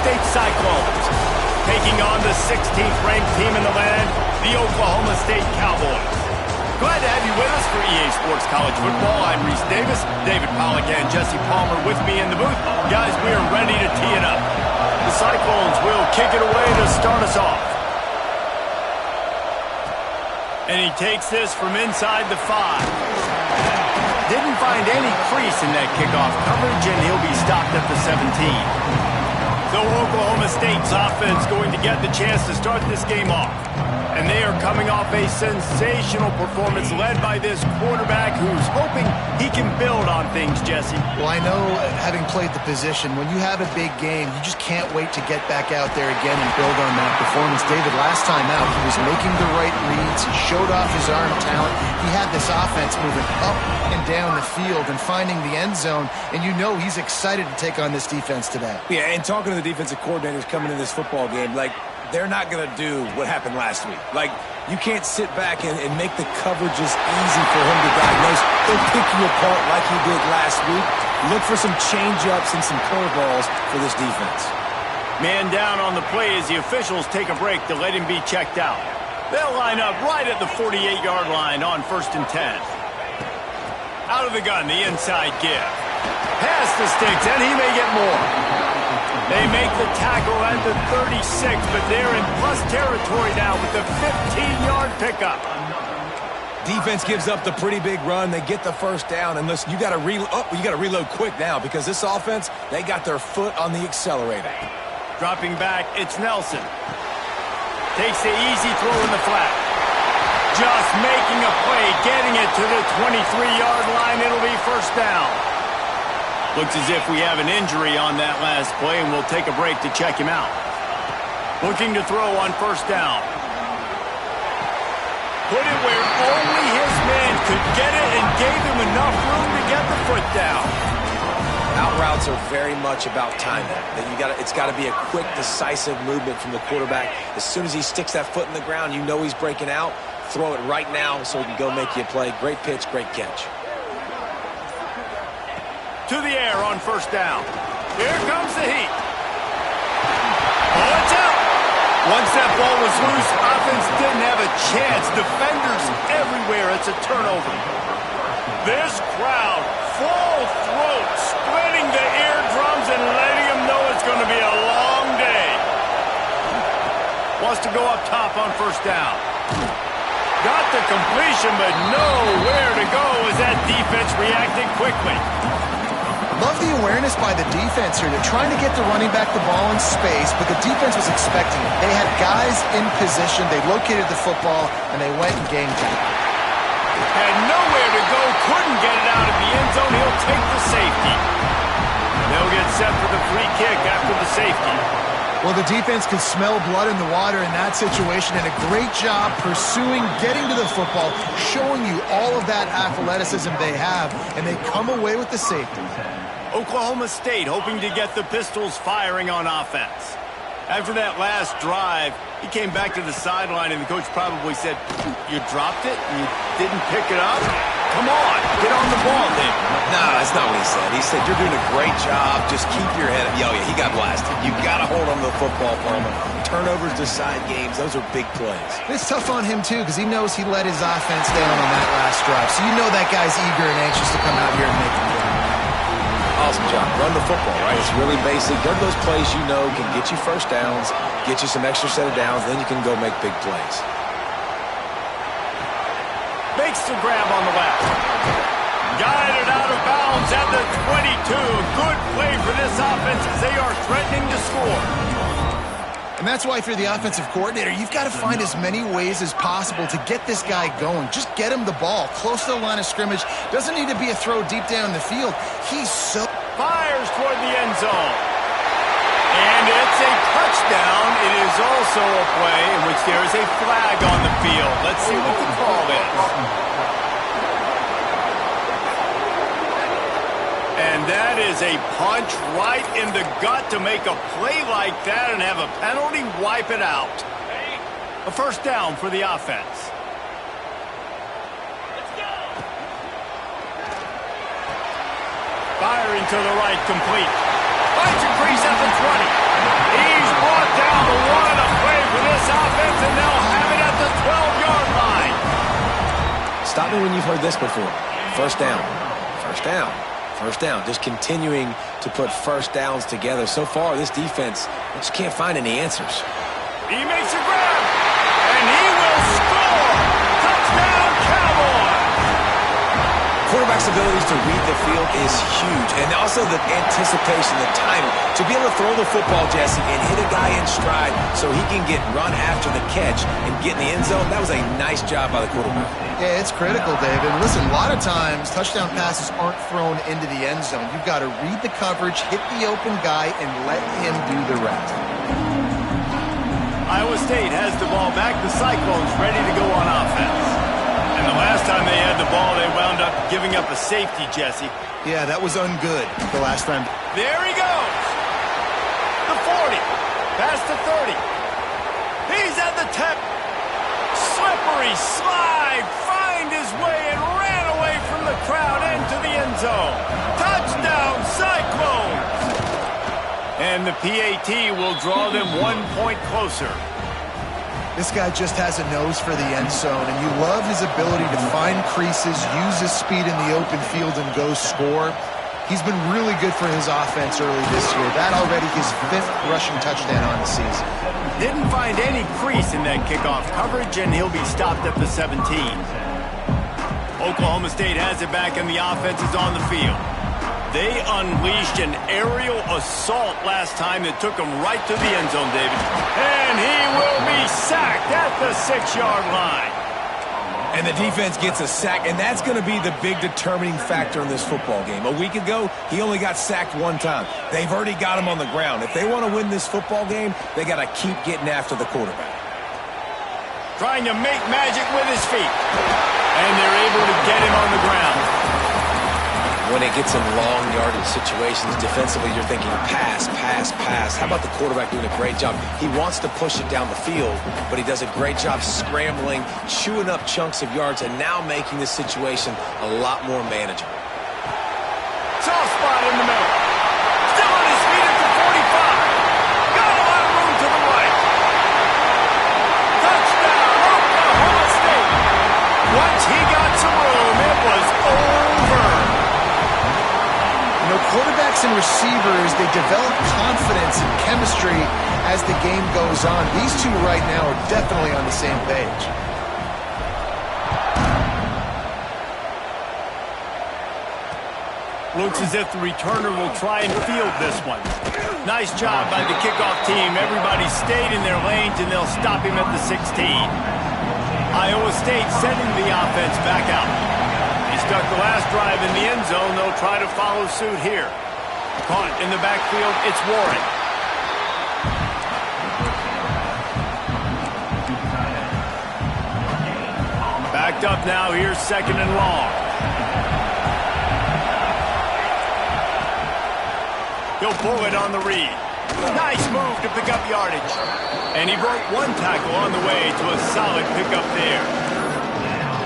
State Cyclones, taking on the 16th ranked team in the land, the Oklahoma State Cowboys. Glad to have you with us for EA Sports College Football. I'm Reese Davis, David Pollack and Jesse Palmer with me in the booth. Guys, we are ready to tee it up. The Cyclones will kick it away to start us off. And he takes this from inside the 5. Didn't find any crease in that kickoff coverage, and he'll be stopped at the 17. So Oklahoma State's offense going to get the chance to start this game off. And they are coming off a sensational performance led by this quarterback who's hoping he can build on things, Jesse. Well, I know, having played the position, when you have a big game, you just can't wait to get back out there again and build on that performance. David, last time out, he was making the right reads. He showed off his arm talent. He had this offense moving up and down the field and finding the end zone, and you know he's excited to take on this defense today. Yeah, and talking to the defensive coordinators coming into this football game, they're not going to do what happened last week. You can't sit back and make the coverages easy for him to diagnose. He'll pick you apart like he did last week. Look for some change-ups and some curveballs for this defense. Man down on the play as the officials take a break to let him be checked out. They'll line up right at the 48-yard line on 1st and 10. Out of the gun, the inside give. Pass the sticks, and he may get more. They make the tackle at the 36, but they're in plus territory now with the 15-yard pickup. Defense gives up the pretty big run. They get the first down, and listen, you got to reload quick now because this offense, they got their foot on the accelerator. Dropping back, it's Nelson. Takes the easy throw in the flat. Just making a play, getting it to the 23-yard line. It'll be first down. Looks as if we have an injury on that last play, and we'll take a break to check him out. Looking to throw on first down. Put it where only his man could get it and gave him enough room to get the foot down. Out routes are very much about timing. It's got to be a quick, decisive movement from the quarterback. As soon as he sticks that foot in the ground, you know he's breaking out. Throw it right now so he can go make you a play. Great pitch, great catch. To the air on first down. Here comes the heat. Oh, it's out. Once that ball was loose, offense didn't have a chance. Defenders everywhere. It's a turnover. This crowd, full throat, splitting the eardrums and letting them know it's going to be a long day. Wants to go up top on first down. Got the completion, but nowhere to go as that defense reacted quickly. Love the awareness by the defense here. They're trying to get the running back the ball in space, but the defense was expecting it. They had guys in position. They located the football, and they went and game time. Had nowhere to go, couldn't get it out of the end zone. He'll take the safety. They'll get set for the free kick after the safety. Well, the defense can smell blood in the water in that situation, and a great job pursuing, getting to the football, showing you all of that athleticism they have, and they come away with the safety. Oklahoma State hoping to get the Pistols firing on offense. After that last drive, he came back to the sideline, and the coach probably said, "You dropped it and you didn't pick it up? Come on, get on the ball, Dave." No, that's not what he said. He said, "You're doing a great job. Just keep your head up." Yeah, he got blasted. You got to hold on to the football, Palmer. Turnovers decide games. Those are big plays. It's tough on him, too, because he knows he let his offense down on that last drive. So you know that guy's eager and anxious to come out here and make the play. Awesome job. Run the football, right? It's really basic. Get those plays you know can get you first downs, get you some extra set of downs, then you can go make big plays. Makes the grab on the left. Guided out of bounds at the 22. Good play for this offense as they are threatening to score. And that's why if you're the offensive coordinator, you've got to find as many ways as possible to get this guy going. Just get him the ball close to the line of scrimmage. Doesn't need to be a throw deep down the field. He's so... Fires toward the end zone. And it's a touchdown. It is also a play in which there is a flag on the field. Let's see what the call is. And that is a punch right in the gut to make a play like that and have a penalty wipe it out. A first down for the offense. Firing to the right, complete. Finds a crease at the 20. He Stop me when you've heard this before. First down, first down, first down. Just continuing to put first downs together. So far, this defense just can't find any answers. He makes a grab, and he will score. Touchdown, Cowboys. Quarterback's abilities to read the field is huge, and also the anticipation, the timing. To be able to throw the football, Jesse, and hit a guy in stride so he can get run after the catch and get in the end zone, that was a nice job by the quarterback. Yeah, it's critical, David. Listen, a lot of times touchdown passes aren't thrown into the end zone. You've got to read the coverage, hit the open guy, and let him do the rest. Iowa State has the ball back. The Cyclones ready to go on offense. And the last time they had the ball, they wound up giving up a safety, Jesse. Yeah, that was ungood the last time. There he goes. The 40. Past the 30. He's at the 10. Slippery slide. Find his way and ran away from the crowd into the end zone. Touchdown, Cyclones. And the PAT will draw them 1 point closer. This guy just has a nose for the end zone, and you love his ability to find creases, use his speed in the open field, and go score. He's been really good for his offense early this year. That already his 5th rushing touchdown on the season. Didn't find any crease in that kickoff coverage, and he'll be stopped at the 17. Oklahoma State has it back, and the offense is on the field. They unleashed an aerial assault last time that took them right to the end zone, David. And he will be sacked at the 6-yard line. And the defense gets a sack, and that's going to be the big determining factor in this football game. A week ago, he only got sacked 1 time. They've already got him on the ground. If they want to win this football game, they got to keep getting after the quarterback. Trying to make magic with his feet. And they're able to get him on the ground. When it gets in long yardage situations, defensively, you're thinking pass, pass, pass. How about the quarterback doing a great job? He wants to push it down the field, but he does a great job scrambling, chewing up chunks of yards, and now making the situation a lot more manageable. Soft spot in the middle. Still on his feet at the 45. Got a lot of room to the right. Touchdown, Oklahoma State. Once he got some room, it was over. You know, quarterbacks and receivers, they develop confidence and chemistry as the game goes on. These two right now are definitely on the same page. Looks as if the returner will try and field this one. Nice job by the kickoff team. Everybody stayed in their lanes, and they'll stop him at the 16. Iowa State sending the offense back out. He stuck the last drive in the end zone. They'll try to follow suit here. Caught in the backfield, it's Warren. Backed up now, here's 2nd and long. He'll pull it on the read. Nice move to pick up yardage. And he broke 1 tackle on the way to a solid pickup there.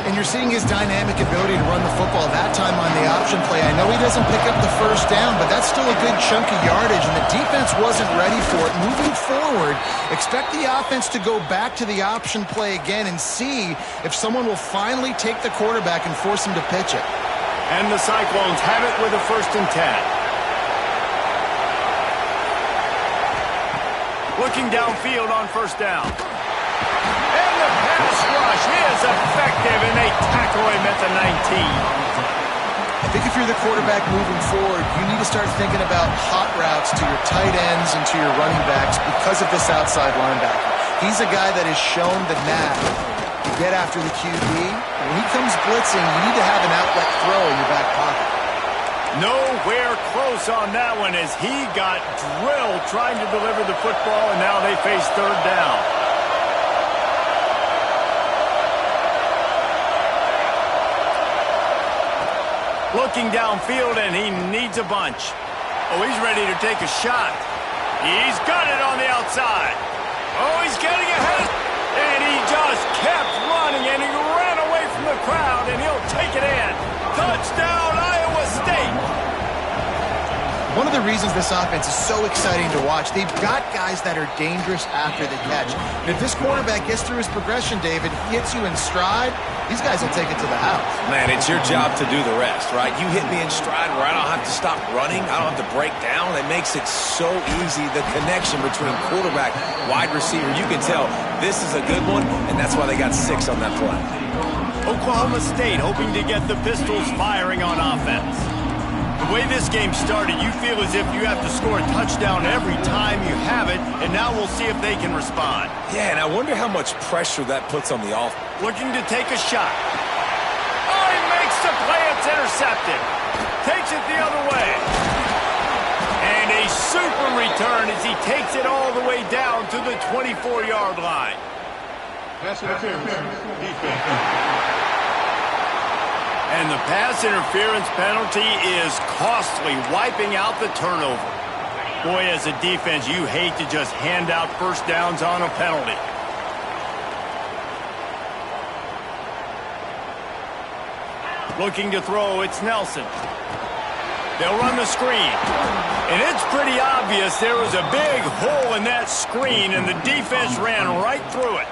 And you're seeing his dynamic ability to run the football that time on the option play. I know he doesn't pick up the first down, but that's still a good chunk of yardage, and the defense wasn't ready for it. Moving forward, expect the offense to go back to the option play again and see if someone will finally take the quarterback and force him to pitch it. And the Cyclones have it with a 1st and 10. Looking downfield on 1st down. And the pass rush is effective, and they tackle him at the 19. I think if you're the quarterback moving forward, you need to start thinking about hot routes to your tight ends and to your running backs because of this outside linebacker. He's a guy that has shown the knack to get after the QB. When he comes blitzing, you need to have an outlet throw in your back pocket. Nowhere close on that one as he got drilled trying to deliver the football, and now they face 3rd down. Looking downfield, and he needs a bunch. Oh, he's ready to take a shot. He's got it on the outside. Oh, he's getting ahead. And he just kept running, and he ran away from the crowd, and he'll take it in. Touchdown, Iowa State. One of the reasons this offense is so exciting to watch, they've got guys that are dangerous after the catch. And if this quarterback gets through his progression, David, hits you in stride, these guys will take it to the house. Man, it's your job to do the rest, right? You hit me in stride where I don't have to stop running. I don't have to break down. It makes it so easy, the connection between quarterback, wide receiver. You can tell this is a good one, and that's why they got 6 on that play. Oklahoma State hoping to get the Pistols firing on offense. The way this game started, you feel as if you have to score a touchdown every time you have it, and now we'll see if they can respond. Yeah, and I wonder how much pressure that puts on the offense. Looking to take a shot. Oh, he makes the play. It's intercepted. Takes it the other way. And a super return as he takes it all the way down to the 24-yard line. Pass interference, defense. And the pass interference penalty is costly, wiping out the turnover. Boy, as a defense, you hate to just hand out first downs on a penalty. Looking to throw, it's Nelson. They'll run the screen. And it's pretty obvious there was a big hole in that screen, and the defense ran right through it.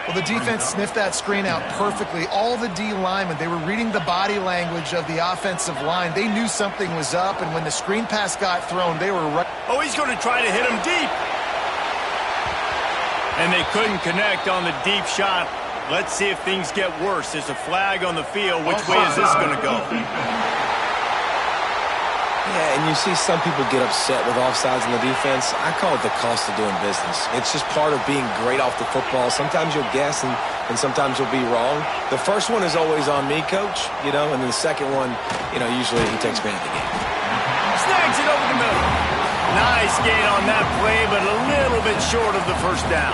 Well, the defense sniffed that screen out perfectly. All the D linemen, they were reading the body language of the offensive line. They knew something was up, and when the screen pass got thrown, they were right. Oh, he's going to try to hit him deep. And they couldn't connect on the deep shot. Let's see if things get worse. There's a flag on the field. Which way is this going to go? Yeah, and you see some people get upset with offsides in the defense. I call it the cost of doing business. It's just part of being great off the football. Sometimes you'll guess and sometimes you'll be wrong. The first one is always on me, coach, and then the second one, usually he takes me out of the game. Snags it over the middle. Nice gain on that play, but a little bit short of the first down.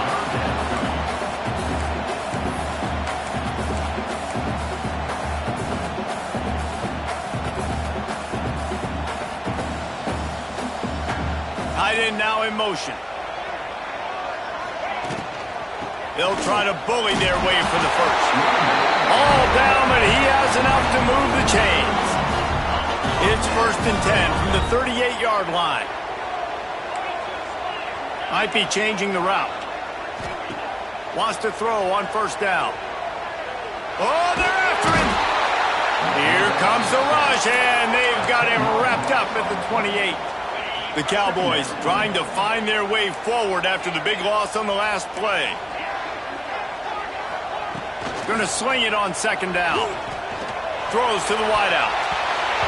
Tight end now in motion. They'll try to bully their way for the first. All down, but he has enough to move the chains. It's 1st and 10 from the 38-yard line. Might be changing the route. Wants to throw on first down. Oh, they're after him. Here comes the rush, and they've got him wrapped up at the 28. The Cowboys trying to find their way forward after the big loss on the last play. Going to sling it on 2nd down. Throws to the wideout.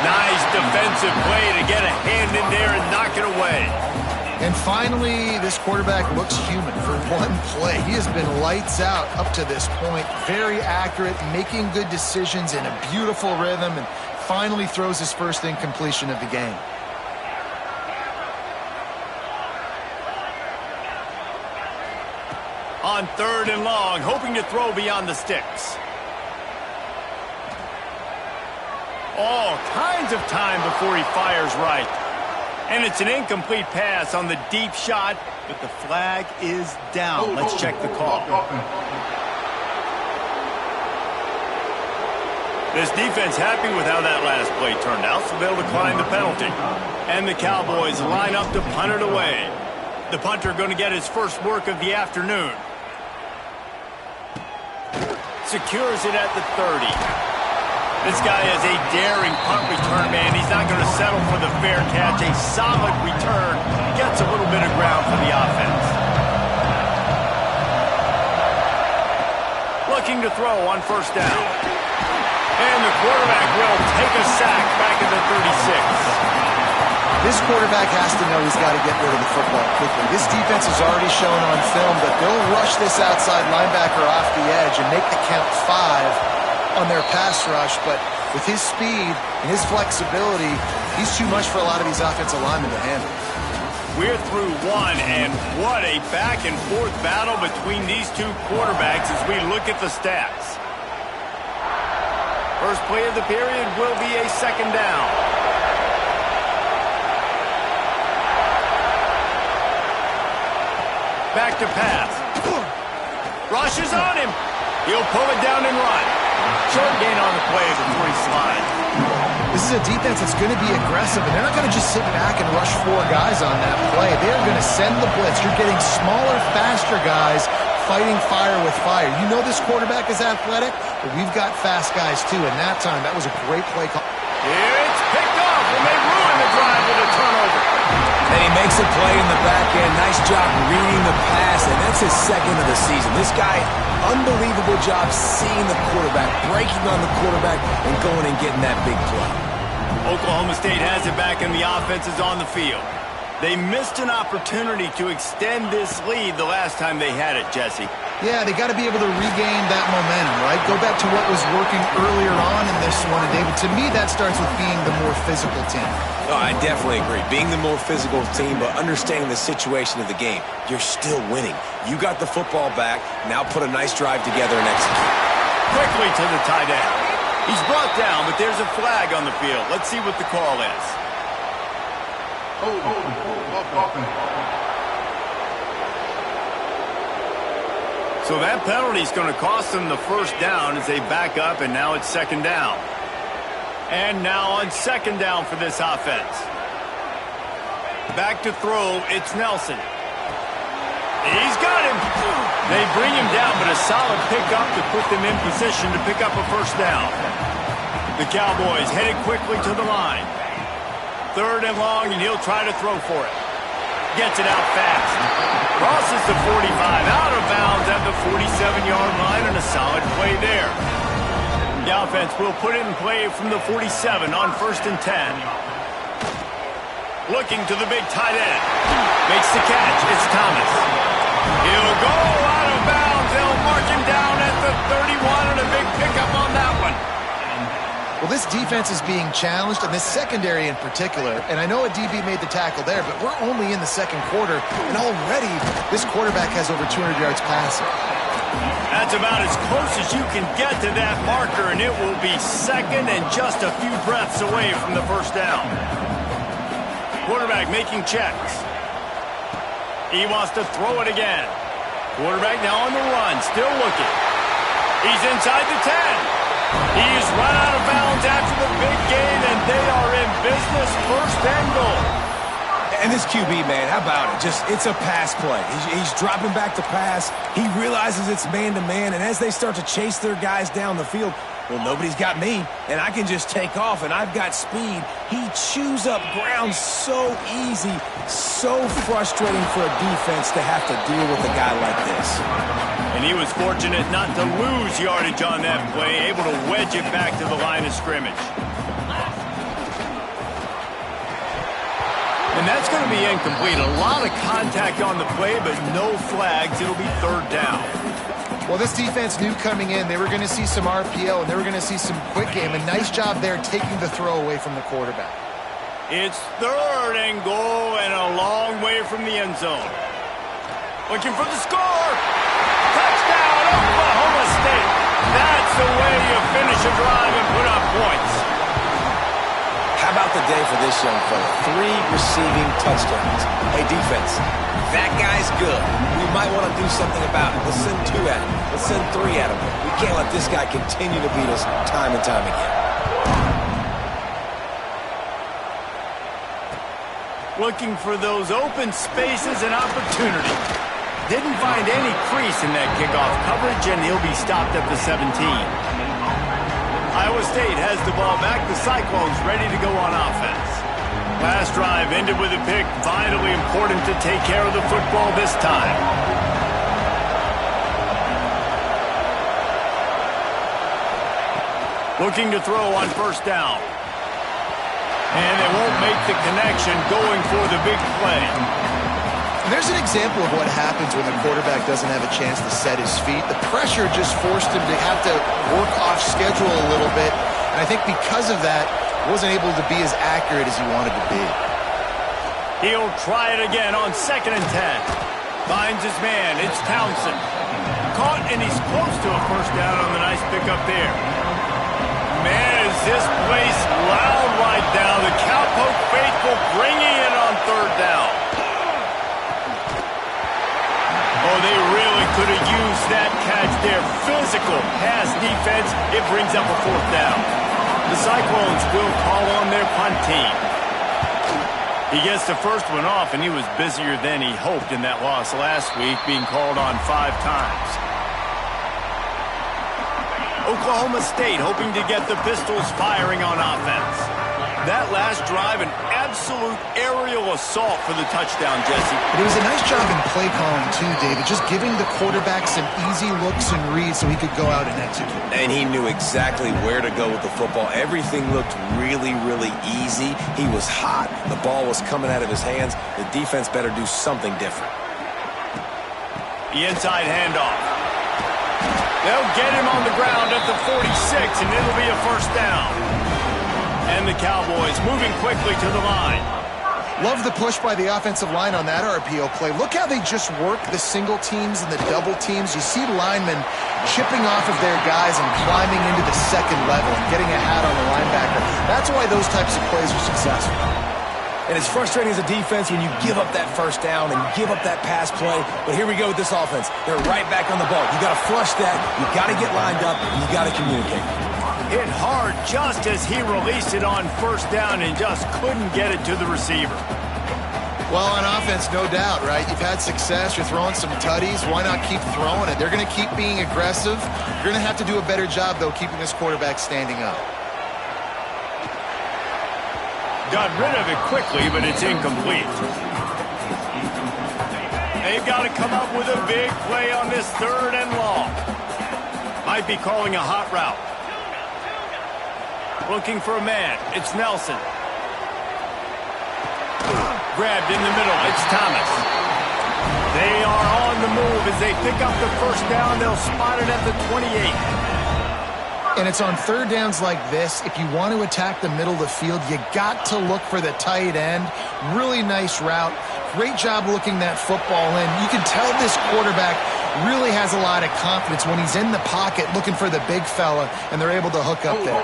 Nice defensive play to get a hand in there and knock it away. And finally, this quarterback looks human for one play. He has been lights out up to this point. Very accurate, making good decisions in a beautiful rhythm, and finally throws his first incompletion of the game. On 3rd and long, hoping to throw beyond the sticks. All kinds of time before he fires right. And it's an incomplete pass on the deep shot, but the flag is down. Let's check the call. This defense happy with how that last play turned out, so they'll decline the penalty. And the Cowboys line up to punt it away. The punter going to get his first work of the afternoon. Secures it at the 30. This guy is a daring punt return man. He's not going to settle for the fair catch. A solid return. Gets a little bit of ground for the offense. Looking to throw on first down. And the quarterback will take a sack back at the 36. This quarterback has to know he's got to get rid of the football quickly. This defense has already shown on film that they'll rush this outside linebacker off the edge and make the count 5 on their pass rush. But with his speed and his flexibility, he's too much for a lot of these offensive linemen to handle. We're through one, and what a back-and-forth battle between these two quarterbacks as we look at the stats. First play of the period will be a 2nd down. Back to pass. Rush is on him. He'll pull it down and run. Short gain on the play before he slides. This is a defense that's going to be aggressive, and they're not going to just sit back and rush 4 guys on that play. They are going to send the blitz. You're getting smaller, faster guys fighting fire with fire. You know this quarterback is athletic, but we've got fast guys too, and that time, that was a great play call. It's picked off, and they ruin the drive with a turnover. And he makes a play in the back end. Nice job reading the pass, and that's his second of the season. This guy, unbelievable job seeing the quarterback, breaking on the quarterback, and going and getting that big play. Oklahoma State has it back, and the offense is on the field. They missed an opportunity to extend this lead the last time they had it, Jesse. Yeah, they got to be able to regain that momentum, right? Go back to what was working earlier on in this one. And David, to me, that starts with being the more physical team. Oh, I definitely agree. Being the more physical team, but understanding the situation of the game. You're still winning. You got the football back. Now put a nice drive together and execute. Quickly to the tight end. He's brought down, but there's a flag on the field. Let's see what the call is. So that penalty is going to cost them the first down as they back up, and now it's second down. And now on second down for this offense. Back to throw, it's Nelson. He's got him. They bring him down, but a solid pickup to put them in position to pick up a first down. The Cowboys headed quickly to the line. Third and long, and he'll try to throw for it. Gets it out fast. Crosses the 45, out of bounds at the 47-yard line, and a solid play there. The offense will put it in play from the 47 on first and 10. Looking to the big tight end. Makes the catch. It's Thomas. He'll go out of bounds. They'll mark him down at the 31, and a big pickup on that one. Well, this defense is being challenged, and this secondary in particular. And I know a DB made the tackle there, but we're only in the second quarter, and already this quarterback has over 200 yards passing. That's about as close as you can get to that marker, and it will be second and just a few breaths away from the first down. Quarterback making checks. He wants to throw it again. Quarterback now on the run, still looking. He's inside the 10. He's run out of bounds after the big gain, and they are in business, first and goal. And this QB, man, how about it? It's a pass play. He's dropping back to pass. He realizes it's man-to-man, and as they start to chase their guys down the field, well, nobody's got me, and I can just take off, and I've got speed. He chews up ground so easy, so frustrating for a defense to have to deal with a guy like this. And he was fortunate not to lose yardage on that play, able to wedge it back to the line of scrimmage. And that's going to be incomplete. A lot of contact on the play, but no flags. It'll be third down. Well, this defense knew coming in they were going to see some RPO, and they were going to see some quick game. A nice job there taking the throw away from the quarterback. It's third and goal, and a long way from the end zone. Looking for the score. Touchdown, Oklahoma State. That's the way you finish a drive and put up points. How about the day for this young fella? 3 receiving touchdowns. Hey, defense, that guy's good. We might want to do something about it. Let's send 2 at him. Let's send 3 at him. We can't let this guy continue to beat us time and time again. Looking for those open spaces and opportunity. Didn't find any crease in that kickoff coverage, and he'll be stopped at the 17. Iowa State has the ball back. The Cyclones ready to go on offense. Last drive ended with a pick. Vitally important to take care of the football this time. Looking to throw on first down. And they won't make the connection, going for the big play. And there's an example of what happens when the quarterback doesn't have a chance to set his feet. The pressure just forced him to have to work off schedule a little bit. And I think because of that, he wasn't able to be as accurate as he wanted to be. He'll try it again on second and 10. Finds his man. It's Townsend. Caught, and he's close to a first down on the nice pickup there. Man, is this place loud right now. The Cowpoke faithful bringing it on third down. Oh, they really could have used that catch there. Physical pass defense. It brings up a fourth down. The Cyclones will call on their punt team. He gets the first one off, and he was busier than he hoped in that loss last week, being called on 5 times. Oklahoma State hoping to get the Pistols firing on offense. That last drive, an absolute aerial assault for the touchdown, Jesse. But it was a nice job in play calling, too, David. Just giving the quarterback some easy looks and reads so he could go out and execute. And he knew exactly where to go with the football. Everything looked really, really easy. He was hot. The ball was coming out of his hands. The defense better do something different. The inside handoff. They'll get him on the ground at the 46, and it'll be a first down. And the Cowboys moving quickly to the line. Love the push by the offensive line on that RPO play. Look how they just work the single teams and the double teams. You see linemen chipping off of their guys and climbing into the second level and getting a hat on the linebacker. That's why those types of plays are successful. And it's frustrating as a defense when you give up that first down and give up that pass play. But here we go with this offense. They're right back on the ball. You got to flush that. You got to get lined up, and you got to communicate. Hit hard just as he released it on first down and just couldn't get it to the receiver. Well, on offense, no doubt, right? You've had success. You're throwing some tutties. Why not keep throwing it? They're going to keep being aggressive. You're going to have to do a better job, though, keeping this quarterback standing up. Got rid of it quickly, but it's incomplete. They've got to come up with a big play on this 3rd and long. Might be calling a hot route. Looking for a man. It's Nelson. Grabbed in the middle. It's Thomas. They are on the move as they pick up the first down. They'll spot it at the 28. And it's on 3rd downs like this. If you want to attack the middle of the field, you got to look for the tight end. Really nice route. Great job looking that football in. You can tell this quarterback really has a lot of confidence when he's in the pocket looking for the big fella, and they're able to hook up there.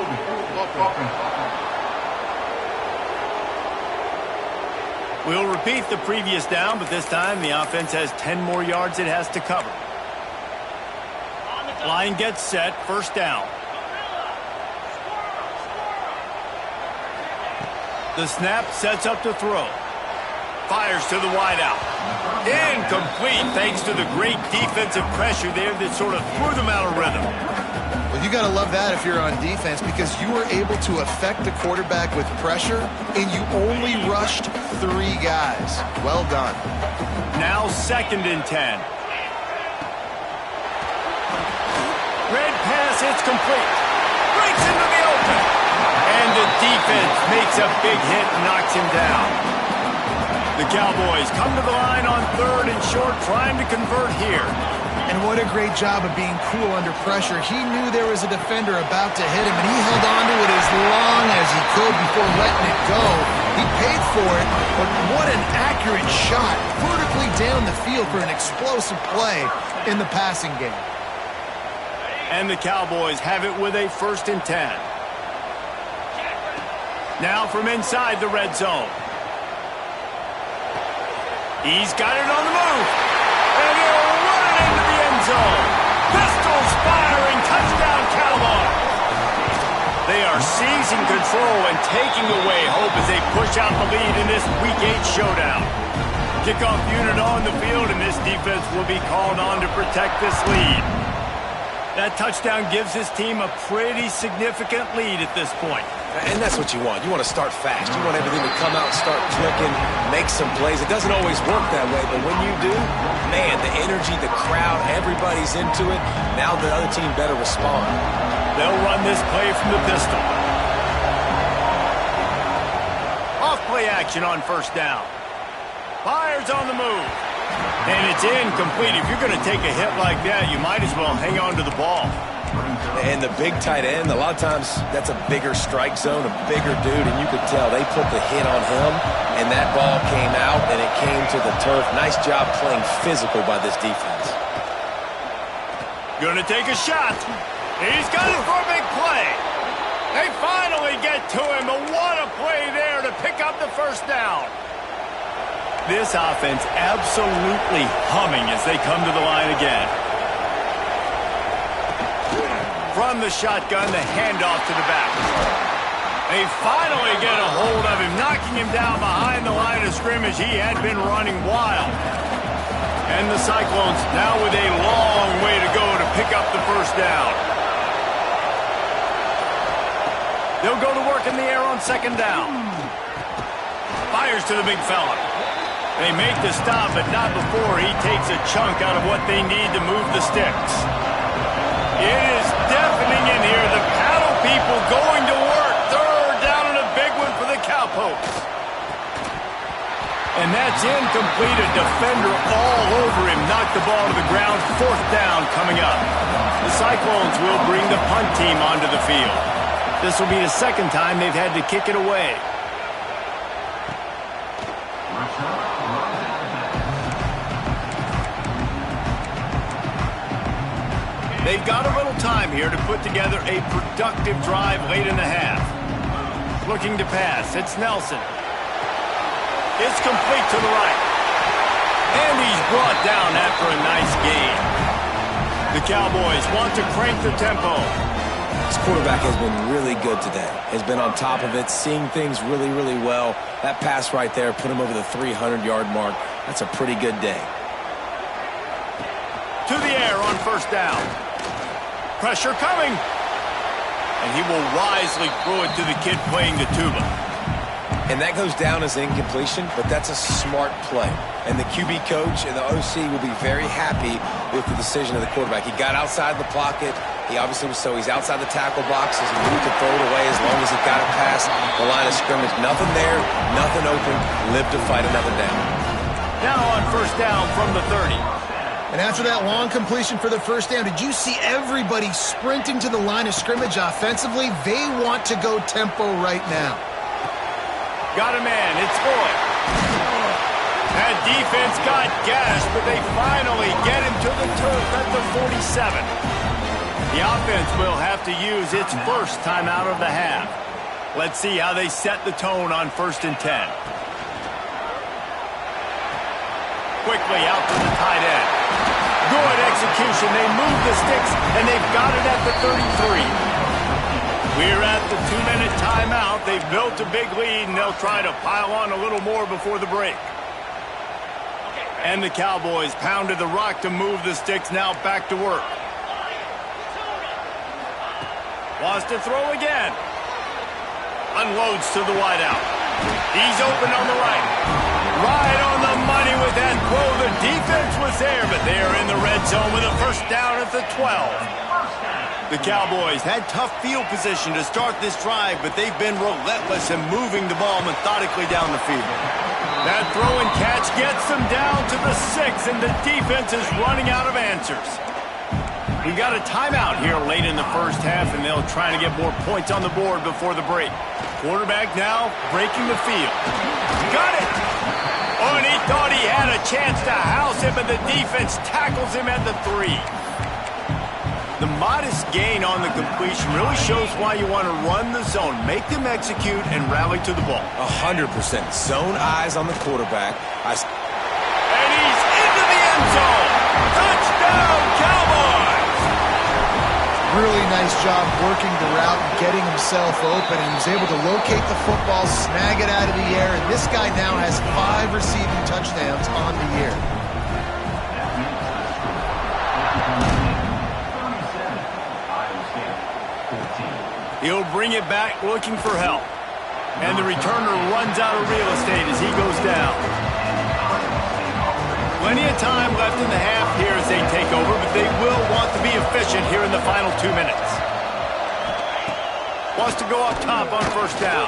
We'll repeat the previous down, but this time the offense has 10 more yards it has to cover. Line gets set, first down. The snap sets up to throw. Fires to the wideout. Incomplete thanks to the great defensive pressure there that sort of threw them out of rhythm. Well, you got to love that if you're on defense because you were able to affect the quarterback with pressure, and you only rushed 3 guys. Well done. Now 2nd and 10. Red pass, it's complete. Breaks into the open. And the defense makes a big hit and knocks him down. The Cowboys come to the line on 3rd and short, trying to convert here. And what a great job of being cool under pressure. He knew there was a defender about to hit him, and he held on to it as long as he could before letting it go. He paid for it, but what an accurate shot vertically down the field for an explosive play in the passing game. And the Cowboys have it with a 1st and 10. Now from inside the red zone. He's got it on the move. And he'll run it into the end zone. Pistols firing, touchdown Cowboys. They are seizing control and taking away hope as they push out the lead in this Week 8 showdown. Kickoff unit on the field, and this defense will be called on to protect this lead. That touchdown gives his team a pretty significant lead at this point. And that's what you want. You want to start fast. You want everything to come out, start clicking, make some plays. It doesn't always work that way, but when you do, man, the energy, the crowd, everybody's into it. Now the other team better respond. They'll run this play from the pistol. Off play action on 1st down. Fires on the move. And it's incomplete. If you're going to take a hit like that, you might as well hang on to the ball. And the big tight end, a lot of times that's a bigger strike zone, a bigger dude, and you could tell they put the hit on him, and that ball came out, and it came to the turf. Nice job playing physical by this defense. Going to take a shot. He's got it for a big play. They finally get to him, but what a play there to pick up the first down. This offense absolutely humming as they come to the line again. From the shotgun, the handoff to the back. They finally get a hold of him, knocking him down behind the line of scrimmage. He had been running wild. And the Cyclones now with a long way to go to pick up the first down. They'll go to work in the air on second down. Fires to the big fella. They make the stop, but not before he takes a chunk out of what they need to move the sticks. It is deafening in here. The paddle people going to work. Third down and a big one for the Cowpokes. And that's incomplete. A defender all over him. Knocked the ball to the ground. Fourth down coming up. The Cyclones will bring the punt team onto the field. This will be the second time they've had to kick it away. They've got a little time here to put together a productive drive late in the half. Looking to pass. It's Nelson. It's complete to the right. And he's brought down after a nice gain. The Cowboys want to crank the tempo. This quarterback has been really good today. Has been on top of it, seeing things really, really well. That pass right there put him over the 300-yard mark. That's a pretty good day. To the air on first down. Pressure coming. And he will wisely throw it to the kid playing the tuba. And that goes down as incompletion, but that's a smart play. And the QB coach and the OC will be very happy with the decision of the quarterback. He got outside the pocket. He obviously was he's outside the tackle box as he moved to throw it away as long as he got it past the line of scrimmage. Nothing there, nothing open. Live to fight another down. Now on first down from the 30. And after that long completion for the first down, did you see everybody sprinting to the line of scrimmage offensively? They want to go tempo right now. Got a man. It's Boyd. That defense got gashed, but they finally get him to the turf at the 47. The offense will have to use its first time out of the half. Let's see how they set the tone on 1st and 10. Quickly out to the tight end. Good execution. They move the sticks, and they've got it at the 33. We're at the 2-minute timeout. They've built a big lead, and they'll try to pile on a little more before the break. And the Cowboys pounded the rock to move the sticks, now back to work. Wants to throw again. Unloads to the wideout. He's open on the right. Right on the money with that throw. The defense was there, but they are in the red zone with a first down at the 12. The Cowboys had tough field position to start this drive, but they've been relentless in moving the ball methodically down the field. That throw and catch gets them down to the 6, and the defense is running out of answers. We've got a timeout here late in the first half, and they'll try to get more points on the board before the break. Quarterback now breaking the field. Got it! Oh, and he thought he had a chance to house him, but the defense tackles him at the 3. The modest gain on the completion really shows why you want to run the zone, make them execute, and rally to the ball. 100%. Zone eyes on the quarterback. And he's into the end zone. Touchdown, Cowboys! Really nice job working the route and getting himself open, and he was able to locate the football, snag it out of the air, and this guy now has 5 receiving touchdowns on the year. He'll bring it back looking for help. And the returner runs out of real estate as he goes down. Plenty of time left in the half here as they take over, but they will want to be efficient here in the final 2 minutes. Wants to go up top on first down.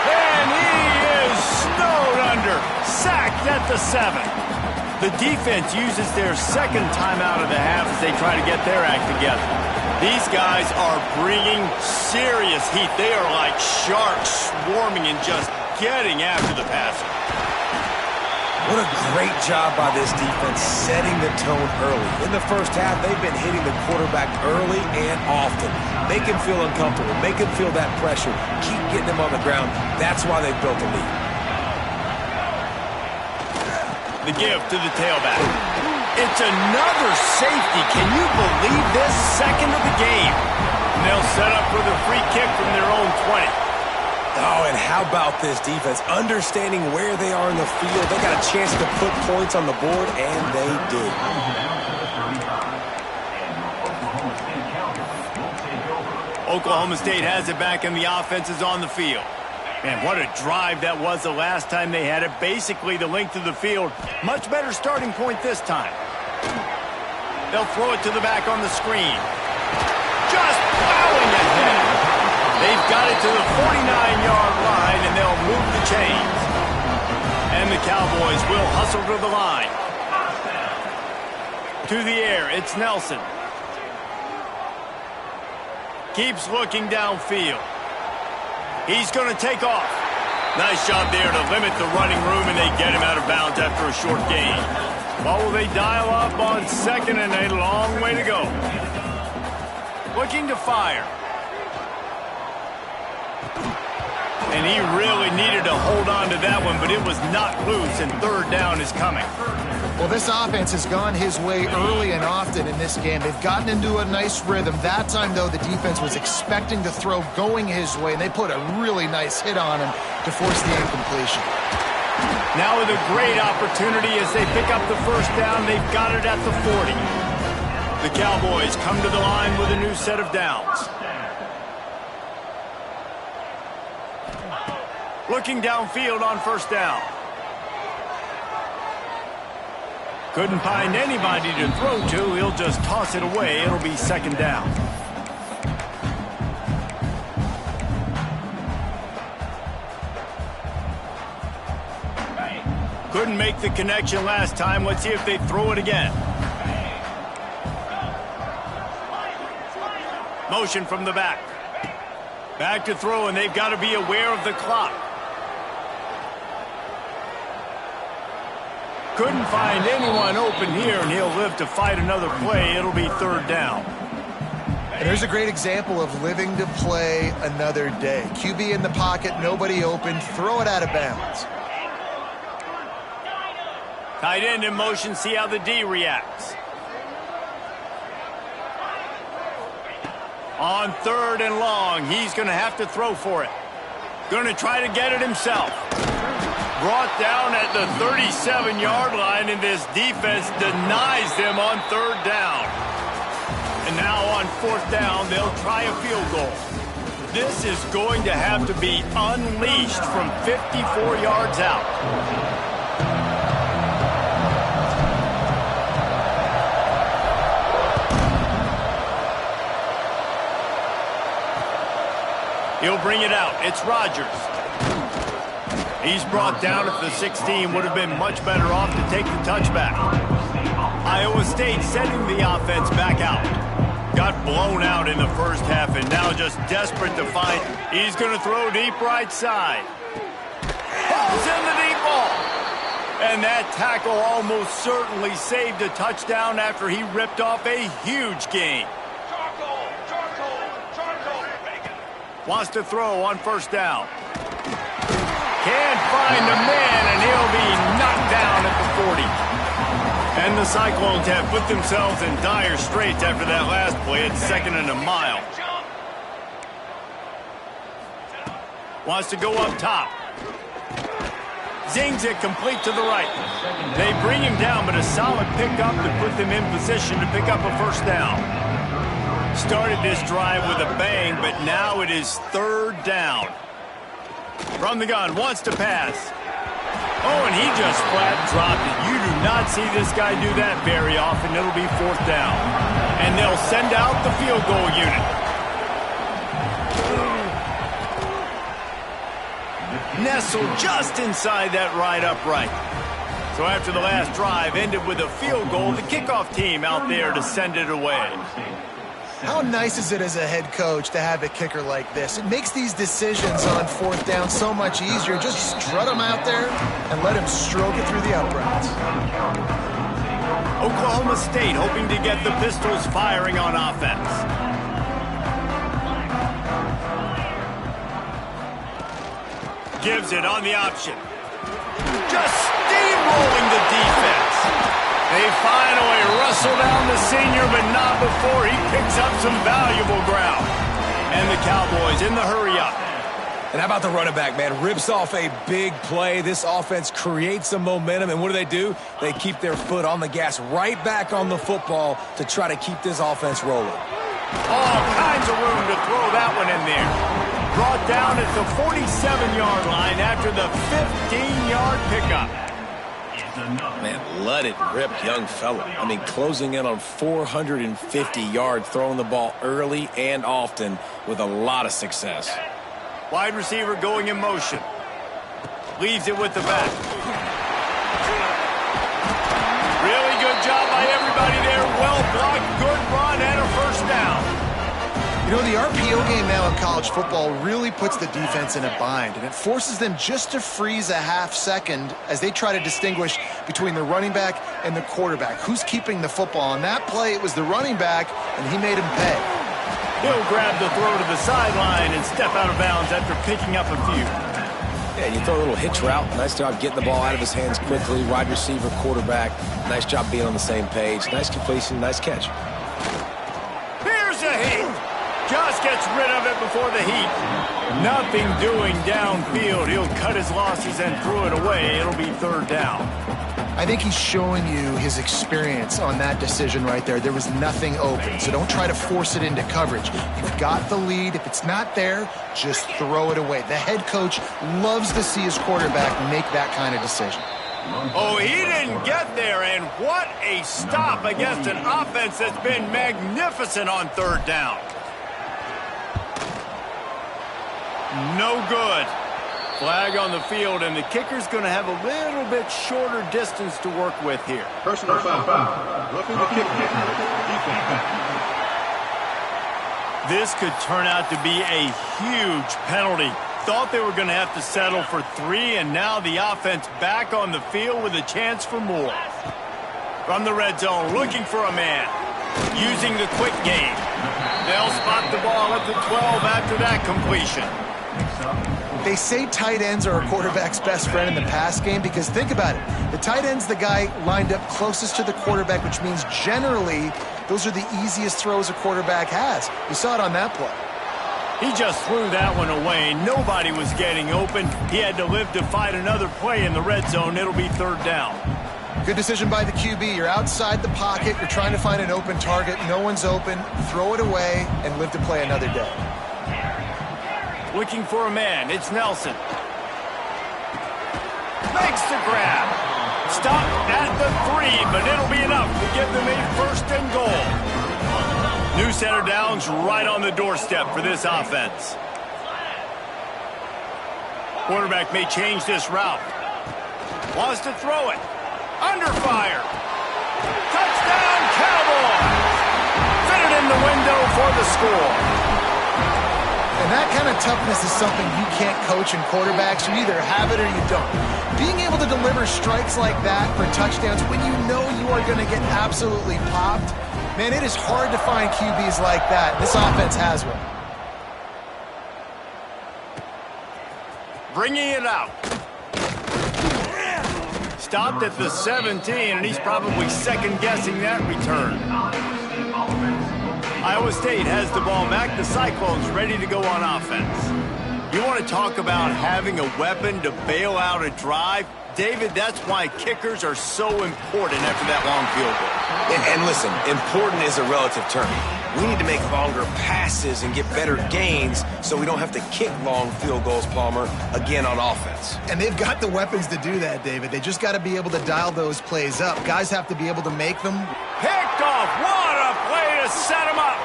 And he is snowed under. Sacked at the 7. The defense uses their second timeout of the half as they try to get their act together. These guys are bringing serious heat. They are like sharks swarming and just getting after the passer. What a great job by this defense setting the tone early. In the first half, they've been hitting the quarterback early and often. Make him feel uncomfortable. Make him feel that pressure. Keep getting him on the ground. That's why they've built a lead. The give to the tailback. It's another safety. Can you believe this? Second of the game. they'll set up for the free kick from their own 20. Oh, and how about this defense? Understanding where they are in the field. They got a chance to put points on the board, and they did. Oklahoma State has it back, and the offense is on the field. Man, what a drive that was the last time they had it. Basically the length of the field. Much better starting point this time. They'll throw it to the back on the screen. Just plowing ahead. They've got it to the 49-yard line, and they'll move the chains. And the Cowboys will hustle to the line. To the air, it's Nelson. Keeps looking downfield. He's going to take off. Nice job there to limit the running room, and they get him out of bounds after a short gain. Well, will they dial up on second, and a long way to go. Looking to fire. And he really needed to hold on to that one, but it was not loose, and third down is coming. Well, this offense has gone his way early and often in this game. They've gotten into a nice rhythm. That time, though, the defense was expecting the throw going his way, and they put a really nice hit on him to force the incompletion. Now with a great opportunity as they pick up the first down, they've got it at the 40. The Cowboys come to the line with a new set of downs. Looking downfield on first down. Couldn't find anybody to throw to. He'll just toss it away. It'll be second down. Couldn't make the connection last time. Let's see if they throw it again. Motion from the back. Back to throw, and they've got to be aware of the clock. Couldn't find anyone open here, and he'll live to fight another play. It'll be third down. And there's a great example of living to play another day. QB in the pocket, nobody open, throw it out of bounds. Tight end in motion, see how the D reacts. On third and long, he's going to have to throw for it. Going to try to get it himself. Brought down at the 37-yard line, and this defense denies them on third down. And now on fourth down, they'll try a field goal. This is going to have to be unleashed from 54 yards out. He'll bring it out. It's Rodgers. He's brought down at the 16. Would have been much better off to take the touchback. Iowa State sending the offense back out. Got blown out in the first half and now just desperate to find. He's going to throw deep right side. Pulls in the deep ball. And that tackle almost certainly saved a touchdown after he ripped off a huge gain. Wants to throw on first down. Can't find a man, and he'll be knocked down at the 40. And the Cyclones have put themselves in dire straits after that last play. It's second and a mile. Wants to go up top. Zings it complete to the right. They bring him down, but a solid pickup to put them in position to pick up a first down. Started this drive with a bang, but now it is third down. From the gun, wants to pass. Oh, and he just flat dropped it. You do not see this guy do that very often. It'll be fourth down. And they'll send out the field goal unit. Nestled just inside that right upright. So after the last drive ended with a field goal, the kickoff team out there to send it away. How nice is it as a head coach to have a kicker like this? It makes these decisions on fourth down so much easier. Just strut him out there and let him stroke it through the uprights. Oklahoma State hoping to get the Pistols firing on offense. Gives it on the option. Just steamrolling the defense. They finally wrestle down the senior, but not before he picks up some valuable ground. And the Cowboys in the hurry-up. And how about the running back, man? Rips off a big play. This offense creates some momentum, and what do? They keep their foot on the gas right back on the football to try to keep this offense rolling. All kinds of room to throw that one in there. Brought down at the 47-yard line after the 15-yard pickup. Man, let it rip, young fella. I mean, closing in on 450 yards, throwing the ball early and often with a lot of success. Wide receiver going in motion. Leaves it with the back. Really good job by everybody there. Well blocked, good run, and a first down. You know, the RPO game now in college football really puts the defense in a bind, and it forces them just to freeze a half second as they try to distinguish between the running back and the quarterback. Who's keeping the football? On that play, it was the running back, and he made him pay. He'll grab the throw to the sideline and step out of bounds after picking up a few. Yeah, you throw a little hitch route. Nice job getting the ball out of his hands quickly. Wide receiver, quarterback. Nice job being on the same page. Nice completion, nice catch. Here's a heat. Just gets rid of it before the heat. Nothing doing downfield. He'll cut his losses and throw it away. It'll be third down. I think he's showing you his experience on that decision right there. There was nothing open, so don't try to force it into coverage. You've got the lead. If it's not there, just throw it away. The head coach loves to see his quarterback make that kind of decision. Oh, he didn't get there, and what a stop against an offense that's been magnificent on third down. No good. Flag on the field, and the kicker's going to have a little bit shorter distance to work with here. Personal foul. Roughing the kick. Defense. This could turn out to be a huge penalty. Thought they were going to have to settle for 3, and now the offense back on the field with a chance for more. From the red zone, looking for a man. Using the quick game. They'll spot the ball at the 12 after that completion. They say tight ends are a quarterback's best friend in the pass game because think about it. The tight end's the guy lined up closest to the quarterback, which means generally those are the easiest throws a quarterback has. You saw it on that play. He just threw that one away. Nobody was getting open. He had to live to fight another play in the red zone. It'll be third down. Good decision by the QB. You're outside the pocket. You're trying to find an open target. No one's open. Throw it away and live to play another day. Looking for a man. It's Nelson. Makes the grab. Stop at the 3, but it'll be enough to give them a first and goal. New center downs right on the doorstep for this offense. Quarterback may change this route. Wants to throw it. Under fire. Touchdown, Cowboys! Fit it in the window for the score. And that kind of toughness is something you can't coach in quarterbacks. You either have it or you don't. Being able to deliver strikes like that for touchdowns when you know you are going to get absolutely popped, man, it is hard to find QBs like that. This offense has one. Bringing it out. Stopped at the 17, and he's probably second-guessing that return. Iowa State has the ball back. The Cyclones ready to go on offense. You want to talk about having a weapon to bail out a drive? David, that's why kickers are so important after that long field goal. And listen, important is a relative term. We need to make longer passes and get better gains so we don't have to kick long field goals, Palmer, again on offense. And they've got the weapons to do that, David. They just got to be able to dial those plays up. Guys have to be able to make them. Picked off. What a play to set him up.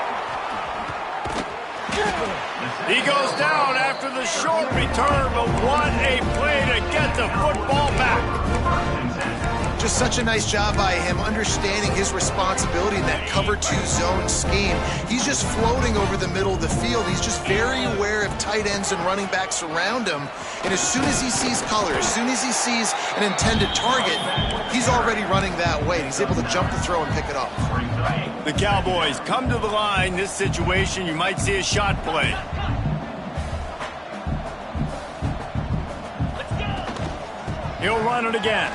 He goes down after the short return, but what a play to get the football back. Just such a nice job by him understanding his responsibility in that cover 2 zone scheme. He's just floating over the middle of the field. He's just very aware of tight ends and running backs around him. And as soon as he sees color, as soon as he sees an intended target, he's already running that way. He's able to jump the throw and pick it off. The Cowboys come to the line. This situation, you might see a shot play. He'll run it again.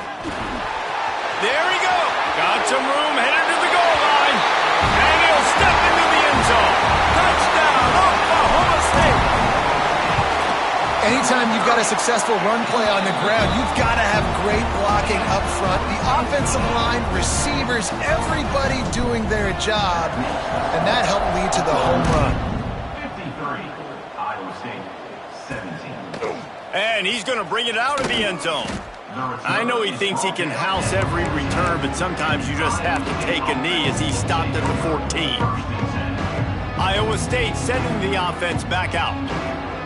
There he goes. Got some room, headed to the goal line. And he'll step into the end zone. Touchdown, Oklahoma Anytime you've got a successful run play on the ground, you've got to have great blocking up front. The offensive line, receivers, everybody doing their job, and that helped lead to the home run. 53, Iowa State, 17. And he's going to bring it out of the end zone. I know he thinks he can house every return, but sometimes you just have to take a knee as he stopped at the 14. Iowa State sending the offense back out.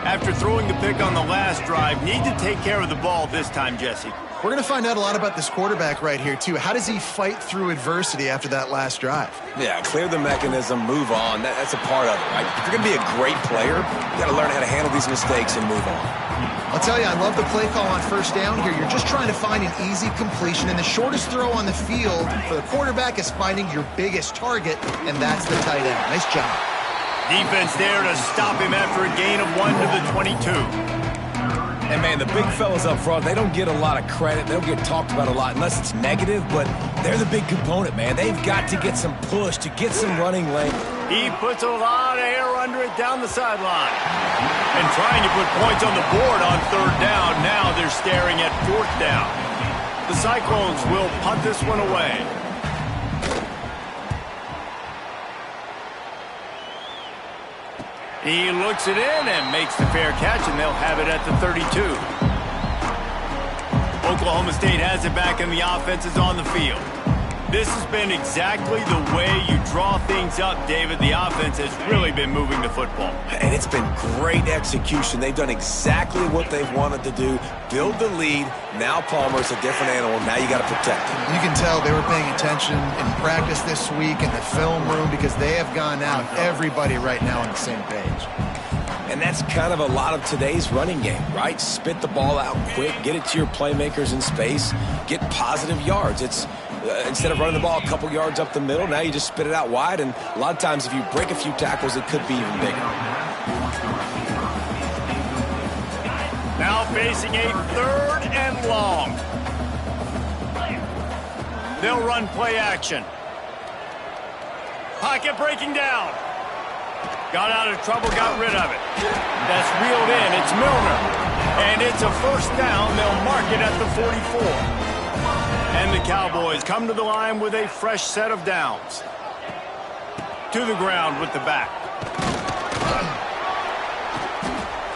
After throwing the pick on the last drive, need to take care of the ball this time, Jesse. We're going to find out a lot about this quarterback right here, too. How does he fight through adversity after that last drive? Yeah, clear the mechanism, move on. That's a part of it, right? If you're going to be a great player, you got to learn how to handle these mistakes and move on. I'll tell you, I love the play call on first down here. You're just trying to find an easy completion, and the shortest throw on the field for the quarterback is finding your biggest target, and that's the tight end. Nice job. Defense there to stop him after a gain of 1 to the 22. And, man, the big fellas up front, they don't get a lot of credit. They don't get talked about a lot unless it's negative, but they're the big component, man. They've got to get some push, to get some running lane. He puts a lot of air under it down the sideline. And trying to put points on the board on third down. Now they're staring at fourth down. The Cyclones will punt this one away. He looks it in and makes the fair catch, and they'll have it at the 32. Oklahoma State has it back, and the offense is on the field. This has been exactly the way you draw things up, David. The offense has really been moving the football. And it's been great execution. They've done exactly what they've wanted to do. Build the lead. Now Palmer's a different animal. Now you got to protect him. You can tell they were paying attention in practice this week in the film room because they have gone out, everybody right now on the same page. And that's kind of a lot of today's running game, right? Spit the ball out quick, get it to your playmakers in space, get positive yards. It's instead of running the ball a couple yards up the middle, now you just spit it out wide, and a lot of times if you break a few tackles, it could be even bigger. Now facing a third and long. They'll run play action. Pocket breaking down. Got out of trouble, got rid of it. That's reeled in. It's Milner. And it's a first down. They'll mark it at the 44. And the Cowboys come to the line with a fresh set of downs. To the ground with the back.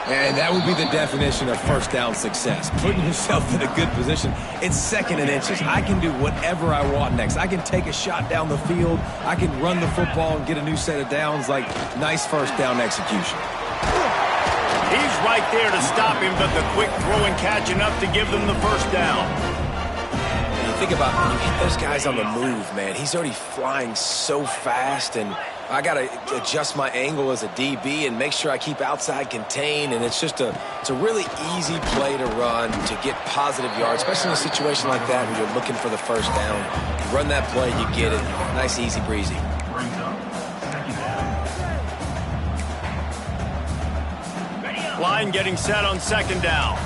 And that would be the definition of first down success. Putting yourself in a good position. It's second and inches. I can do whatever I want next. I can take a shot down the field. I can run the football and get a new set of downs. Like, nice first down execution. He's right there to stop him, but the quick throw and catch enough to give them the first down. Think about when you get those guys on the move, man. He's already flying so fast, and I got to adjust my angle as a DB and make sure I keep outside contained, and it's a really easy play to run to get positive yards, especially in a situation like that where you're looking for the first down. You run that play, you get it. Nice, easy breezy. Line getting set on second down.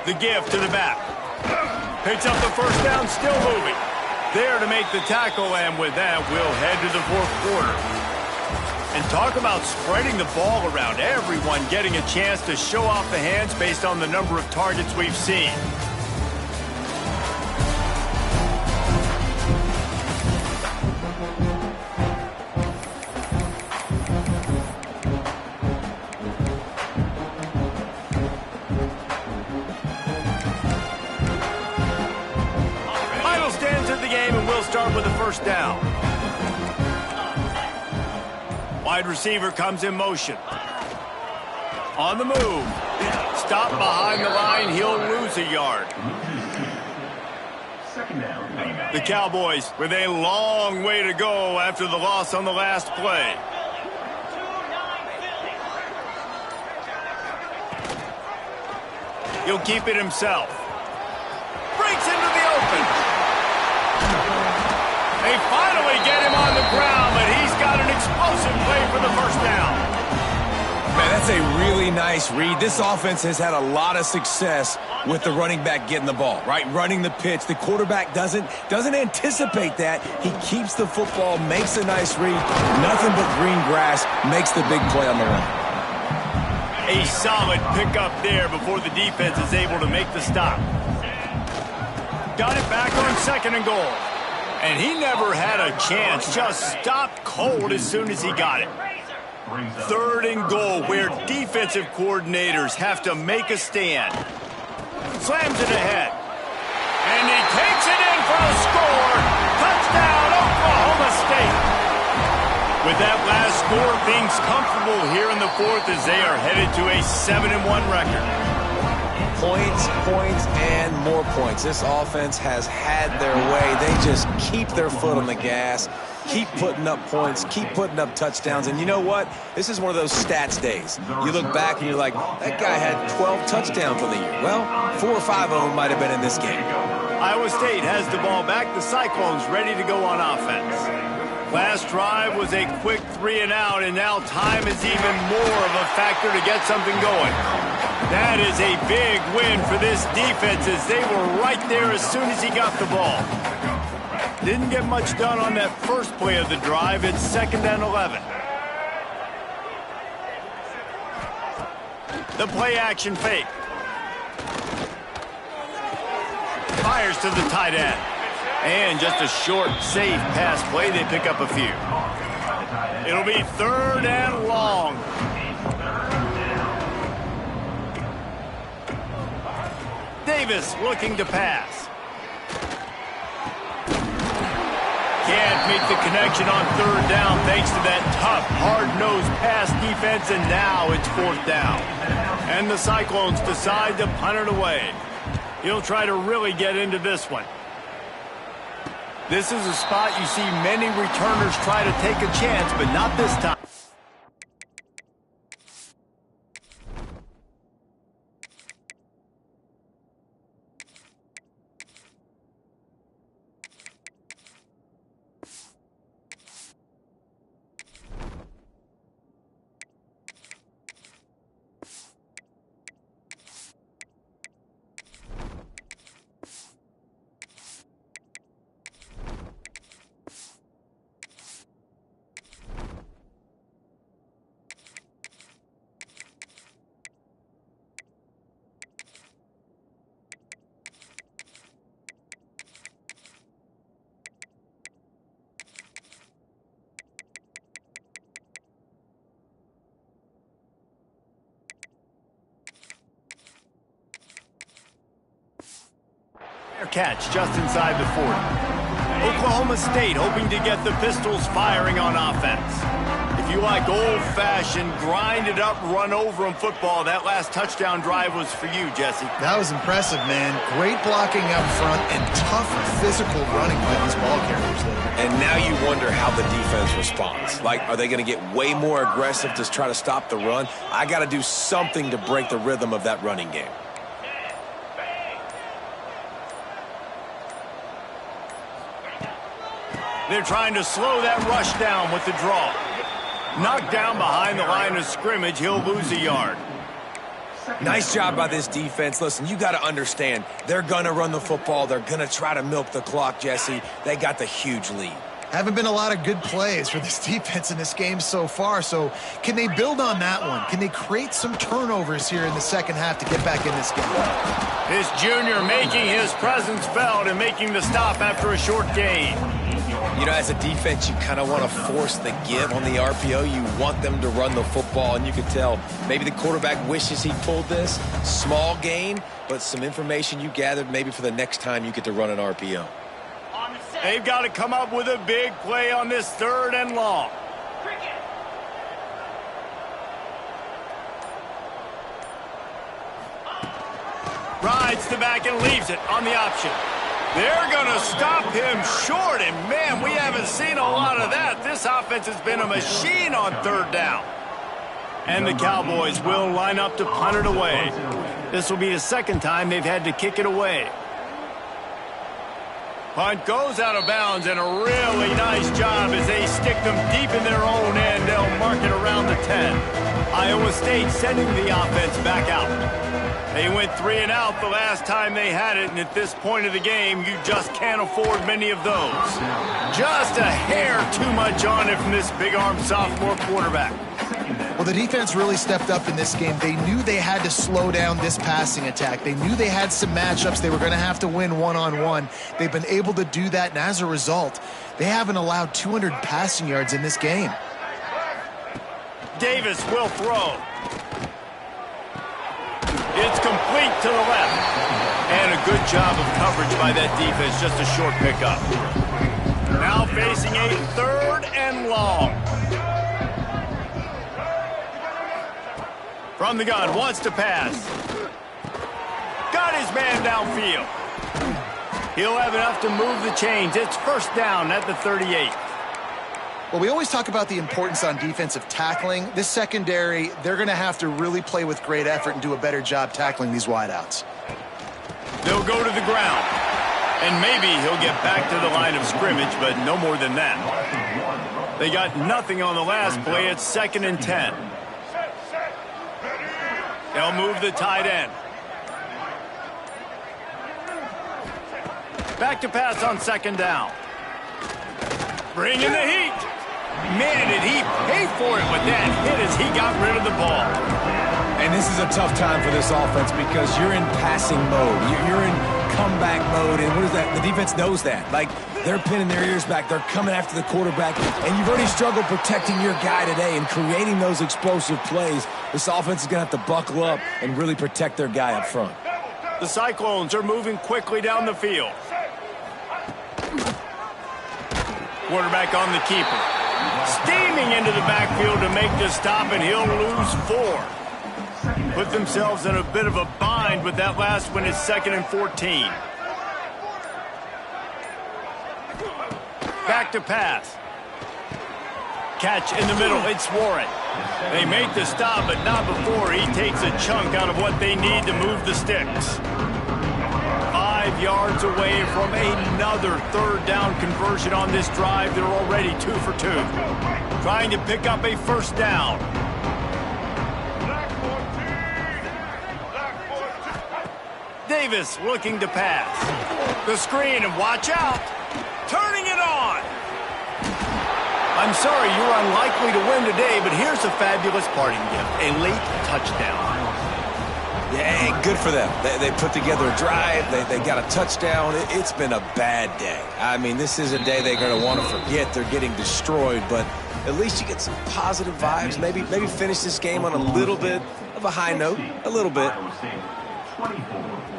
The give to the back. Picks up the first down, still moving. There to make the tackle, and with that, we'll head to the fourth quarter. And talk about spreading the ball around. Everyone getting a chance to show off the hands based on the number of targets we've seen. Start with the first down. Wide receiver comes in motion. On the move. Stop behind the line. He'll lose a yard. The Cowboys with a long way to go after the loss on the last play. He'll keep it himself. Breaks into the open. They finally get him on the ground, but he's got an explosive play for the first down. Man, that's a really nice read. This offense has had a lot of success with the running back getting the ball, right? Running the pitch. The quarterback doesn't anticipate that. He keeps the football, makes a nice read. Nothing but green grass, makes the big play on the run. A solid pickup there before the defense is able to make the stop. Got it back on 2nd and goal. And he never had a chance. Just stopped cold as soon as he got it. 3rd and goal, where defensive coordinators have to make a stand. Slams it ahead. And he takes it in for a score. Touchdown, Oklahoma State. With that last score, things comfortable here in the 4th as they are headed to a 7-1 record. Points, points, and more points. This offense has had their way. They just keep their foot on the gas, keep putting up points, keep putting up touchdowns. And you know what? This is one of those stats days. You look back and you're like, that guy had 12 touchdowns on the year. Well, 4 or 5 of them might have been in this game. Iowa State has the ball back. The Cyclones ready to go on offense. Last drive was a quick 3 and out, and now time is even more of a factor to get something going. That is a big win for this defense as they were right there as soon as he got the ball. Didn't get much done on that first play of the drive. It's 2nd and 11. The play action fake. Fires to the tight end. And just a short, safe pass play. They pick up a few. It'll be 3rd and long. Davis looking to pass. Can't make the connection on 3rd down thanks to that tough, hard-nosed pass defense, and now it's 4th down. And the Cyclones decide to punt it away. He'll try to really get into this one. This is a spot you see many returners try to take a chance, but not this time. Catch just inside the 40. Oklahoma State hoping to get the Pistols firing on offense. If you like old-fashioned, grind-it-up, run-over-'em football, that last touchdown drive was for you, Jesse. That was impressive, man. Great blocking up front and tough physical running by these ball carriers later. And now you wonder how the defense responds. Like, are they going to get way more aggressive to try to stop the run? I got to do something to break the rhythm of that running game. They're trying to slow that rush down with the draw. Knocked down behind the line of scrimmage, he'll lose a yard. Nice job by this defense. Listen, you got to understand, they're going to run the football. They're going to try to milk the clock, Jesse. They got the huge lead. Haven't been a lot of good plays for this defense in this game so far, so can they build on that one? Can they create some turnovers here in the second half to get back in this game? This junior making his presence felt and making the stop after a short gain. You know, as a defense, you kind of want to force the give on the RPO. You want them to run the football, and you can tell maybe the quarterback wishes he pulled this. Small gain, but some information you gathered maybe for the next time you get to run an RPO. They've got to come up with a big play on this 3rd and long. Rides the back and leaves it on the option. They're going to stop him short, and man, we haven't seen a lot of that. This offense has been a machine on 3rd down. And the Cowboys will line up to punt it away. This will be the second time they've had to kick it away. Punt goes out of bounds, and a really nice job as they stick them deep in their own end. They'll mark it around the 10. Iowa State sending the offense back out. They went 3 and out the last time they had it, and at this point of the game, you just can't afford many of those. Just a hair too much on it from this big-arm sophomore quarterback. Well, the defense really stepped up in this game. They knew they had to slow down this passing attack. They knew they had some matchups they were going to have to win one-on-one. They've been able to do that, and as a result, they haven't allowed 200 passing yards in this game. Davis will throw. It's complete to the left. And a good job of coverage by that defense. Just a short pickup. Now facing a 3rd and long. From the gun, wants to pass. Got his man downfield. He'll have enough to move the chains. It's 1st down at the 38. Well, we always talk about the importance on defensive tackling. This secondary, they're going to have to really play with great effort and do a better job tackling these wideouts. They'll go to the ground. And maybe he'll get back to the line of scrimmage, but no more than that. They got nothing on the last play. It's 2nd and 10. They'll move the tight end. Back to pass on 2nd down. Bring in the heat. Man, did he pay for it with that hit as he got rid of the ball. And this is a tough time for this offense because you're in passing mode. You're in comeback mode, and what is that? The defense knows that. Like, they're pinning their ears back. They're coming after the quarterback, and you've already struggled protecting your guy today and creating those explosive plays. This offense is going to have to buckle up and really protect their guy up front. The Cyclones are moving quickly down the field. Quarterback on the keeper. Steaming into the backfield to make the stop, and he'll lose 4. Put themselves in a bit of a bind, but that last one is 2nd and 14. Back to pass. Catch in the middle. It's Warren. They make the stop, but not before he takes a chunk out of what they need to move the sticks. 5 yards away from another 3rd down conversion on this drive. They're already 2 for 2. Trying to pick up a 1st down. Davis looking to pass. The screen, and watch out. Turning it on. I'm sorry you're unlikely to win today, but here's a fabulous parting gift. A late touchdown. Yeah, good for them. They put together a drive. They got a touchdown. It's been a bad day. I mean, this is a day they're going to want to forget. They're getting destroyed, but at least you get some positive vibes. Maybe finish this game on a little bit of a high note. A little bit.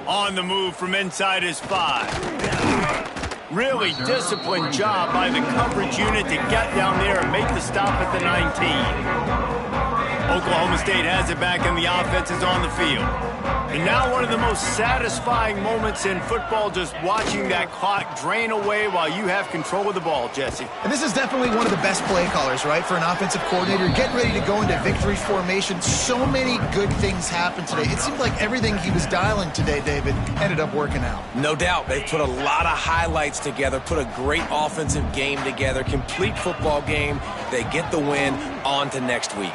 On the move from inside his 5. Really disciplined job by the coverage unit to get down there and make the stop at the 19. Oklahoma State has it back, and the offense is on the field. And now one of the most satisfying moments in football, just watching that clock drain away while you have control of the ball, Jesse. And this is definitely one of the best play callers, right, for an offensive coordinator. Getting ready to go into victory formation. So many good things happened today. It seemed like everything he was dialing today, David, ended up working out. No doubt. They put a lot of highlights together, put a great offensive game together, complete football game. They get the win. On to next week.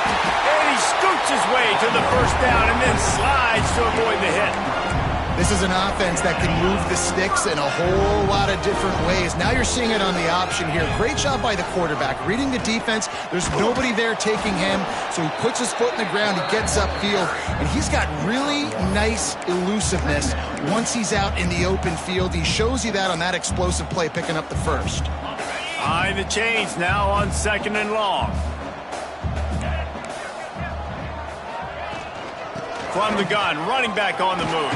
And he scoots his way to the 1st down and then slides to avoid the hit. This is an offense that can move the sticks in a whole lot of different ways. Now you're seeing it on the option here. Great job by the quarterback. Reading the defense, there's nobody there taking him, so he puts his foot in the ground, he gets upfield, and he's got really nice elusiveness once he's out in the open field. He shows you that on that explosive play, picking up the 1st. Behind the chains now on 2nd and long. From the gun, running back on the move.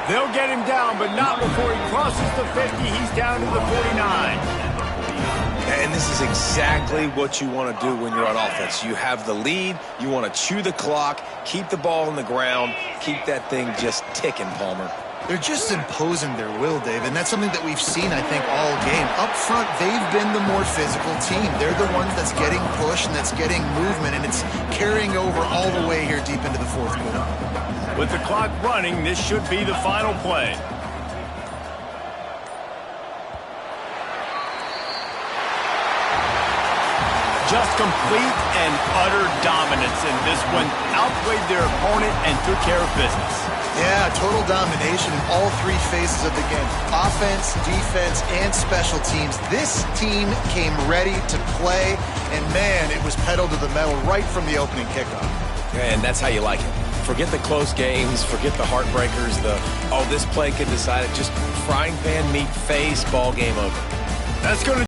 They'll get him down, but not before he crosses the 50. He's down to the 49. And this is exactly what you want to do when you're on offense. You have the lead. You want to chew the clock, keep the ball on the ground, keep that thing just ticking, Palmer. They're just imposing their will, Dave, and that's something that we've seen, I think, all game. Up front, they've been the more physical team. They're the ones that's getting pushed and that's getting movement, and it's carrying over all the way here deep into the 4th quarter. With the clock running, this should be the final play. Just complete and utter dominance in this one. Outplayed their opponent and took care of business. Yeah, total domination in all three phases of the game. Offense, defense, and special teams. This team came ready to play, and man, it was pedal to the metal right from the opening kickoff. And that's how you like it. Forget the close games, forget the heartbreakers, this play could decide it. Just frying pan meet face, ball game over. That's going to